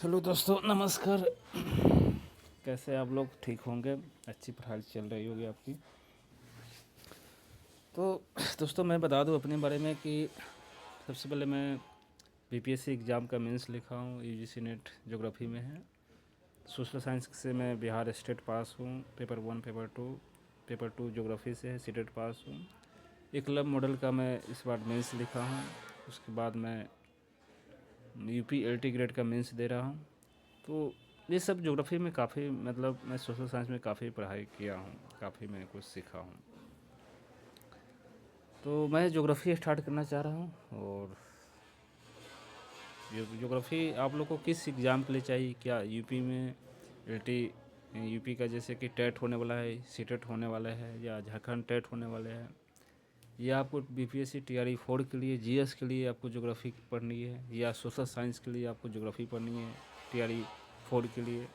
Hello दोस्तों, नमस्कार। कैसे आप लोग? ठीक होंगे, अच्छी पढ़ाई चल रही होगी आपकी। तो दोस्तों, मैं बता दूं अपने बारे में कि सबसे पहले मैं बीपीएससी एग्ज़ाम का मेंस लिखा हूं, यूजीसी नेट ज्योग्राफी में है। सोशल साइंस से मैं बिहार स्टेट पास हूं, पेपर 1 पेपर 2 ज्योग्राफी से है, सीटेट पास हूं। एकलव्य मॉडल का मैं इस बार मेंस लिखा हूं। उसके बाद मैं यूपी एलटी ग्रेड का मेंस दे रहा हूं। तो ये सब ज्योग्राफी में काफ़ी, मतलब मैं सोशल साइंस में काफ़ी पढ़ाई किया हूँ, काफ़ी मैं कुछ सीखा हूँ। तो मैं ज्योग्राफी स्टार्ट करना चाह रहा हूँ। और ज्योग्राफी आप लोग को किस एग्ज़ाम के लिए चाहिए? क्या यूपी में एलटी, यूपी का जैसे कि टेट होने वाला है, सीटेट होने वाला है, या झारखंड टेट होने वाले हैं, या आपको बीपीएससी टीआरई 4 के लिए, जीएस के लिए आपको ज्योग्राफी पढ़नी है, या सोशल साइंस के लिए आपको ज्योग्राफी पढ़नी है टीआरई 4 के लिए?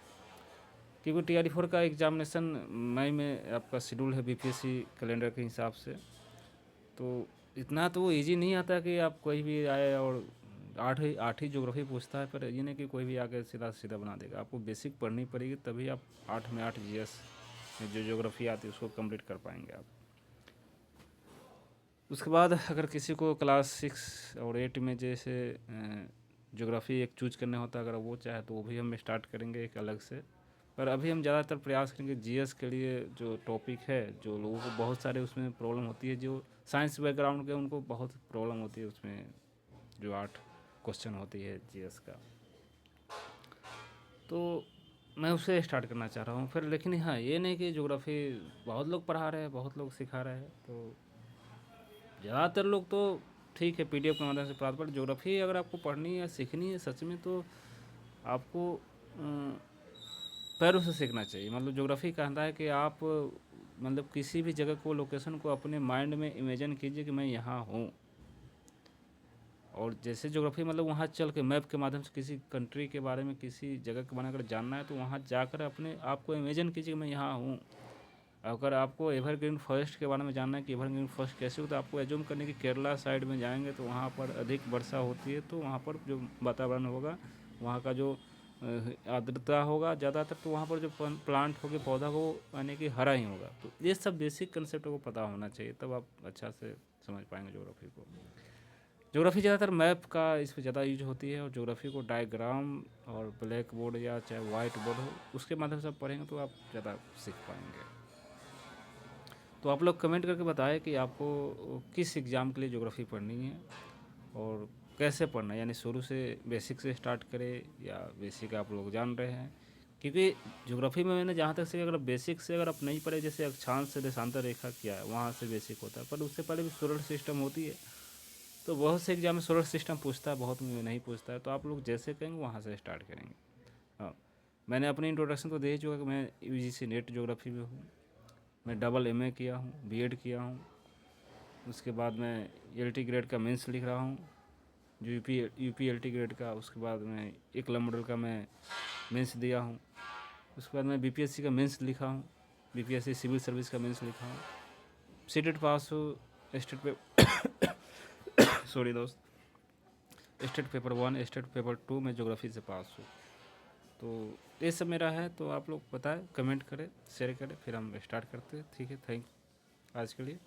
क्योंकि टीआरई 4 का एग्जामिनेशन मई में आपका शेड्यूल है बीपीएससी कैलेंडर के हिसाब से। तो इतना तो इजी नहीं आता कि आप कोई भी आए और आठ ही ज्योग्राफी पूछता है, पर ये नहीं कि कोई भी आके सीधा सीधा बना देगा। आपको बेसिक पढ़नी पड़ेगी, तभी आप 8 में 8 जीएस में जो ज्योग्राफी आती है उसको कंप्लीट कर पाएंगे आप। उसके बाद अगर किसी को क्लास 6 और 8 में जैसे ज्योग्राफी एक चूज करना होता है, अगर वो चाहे तो वो भी हम स्टार्ट करेंगे एक अलग से। पर अभी हम ज़्यादातर प्रयास करेंगे जीएस के लिए। जो टॉपिक है, जो लोगों को बहुत सारे उसमें प्रॉब्लम होती है, जो साइंस बैकग्राउंड के उनको बहुत प्रॉब्लम होती है उसमें, जो 8 क्वेश्चन होती है जीएस का। तो मैं उससे स्टार्ट करना चाह रहा हूँ फिर। लेकिन हाँ, ये नहीं कि ज्योग्राफी बहुत लोग पढ़ा रहे हैं, बहुत लोग सिखा रहे हैं, तो ज़्यादातर लोग तो ठीक है पीडीएफ के माध्यम से प्राप्त। पर ज्योग्राफी अगर आपको पढ़नी है, सीखनी है सच में, तो आपको पैरों से सीखना चाहिए। मतलब ज्योग्राफी कहता है कि आप मतलब किसी भी जगह को, लोकेशन को अपने माइंड में इमेजिन कीजिए कि मैं यहाँ हूँ। और जैसे ज्योग्राफी मतलब वहाँ चल के मैप के माध्यम से किसी कंट्री के बारे में, किसी जगह के बारे में अगर जानना है, तो वहाँ जाकर अपने आप को इमेजिन कीजिए कि मैं यहाँ हूँ। अगर आपको एवरग्रीन फॉरेस्ट के बारे में जानना है कि एवरग्रीन फॉरेस्ट कैसे हो, तो आपको एज्यूम करने की केरला साइड में जाएंगे तो वहाँ पर अधिक वर्षा होती है, तो वहाँ पर जो वातावरण होगा, वहाँ का जो आर्द्रता होगा ज़्यादातर, तो वहाँ पर जो प्लांट होगी, पौधा हो, यानी कि हरा ही होगा। तो ये सब बेसिक कंसेप्ट को पता होना चाहिए, तब आप अच्छा से समझ पाएंगे ज्योग्राफी को। ज्योग्राफी ज़्यादातर मैप का इस पर ज़्यादा यूज होती है, और ज्योग्राफी को डायग्राम और ब्लैक बोर्ड या चाहे वाइट बोर्ड हो, उसके माध्यम से आप पढ़ेंगे तो आप ज़्यादा सीख पाएंगे। तो आप लोग कमेंट करके बताएं कि आपको किस एग्ज़ाम के लिए ज्योग्राफी पढ़नी है और कैसे पढ़ना है। यानी शुरू से बेसिक से स्टार्ट करें, या बेसिक आप लोग जान रहे हैं? क्योंकि ज्योग्राफी में मैंने जहाँ तक से, अगर बेसिक से अगर आप नहीं पढ़े, जैसे अक्षांश से देशांतर रेखा क्या है, वहाँ से बेसिक होता है, पर उससे पहले भी सोलर सिस्टम होती है। तो बहुत से एग्जाम में सोलर सिस्टम पूछता है, बहुत में नहीं पूछता है। तो आप लोग जैसे कहेंगे वहाँ से स्टार्ट करेंगे। हाँ, मैंने अपनी इंट्रोडक्शन तो दे ही चुका कि मैं यूजीसी नेट ज्योग्राफी में हूँ। मैं डबल एमए किया हूँ, बीएड किया हूँ। उसके बाद मैं एलटी ग्रेड का मेंस लिख रहा हूँ, जो यूपी एलटी ग्रेड का। उसके बाद मैं एकलव्य मॉडल का मैं मेंस दिया हूँ। उसके बाद मैं बीपीएससी का मेंस लिखा हूँ, बीपीएससी सिविल सर्विस का मेंस लिखा हूँ। सीटेट पास हूँ, स्टेट पे सॉरी दोस्त, स्टेट पेपर 1, स्टेट पेपर 2 में ज्योग्राफी से पास हूँ। तो ये सब मेरा है। तो आप लोग बताएं, कमेंट करें, शेयर करें, फिर हम स्टार्ट करते हैं। ठीक है, थैंक आज के लिए।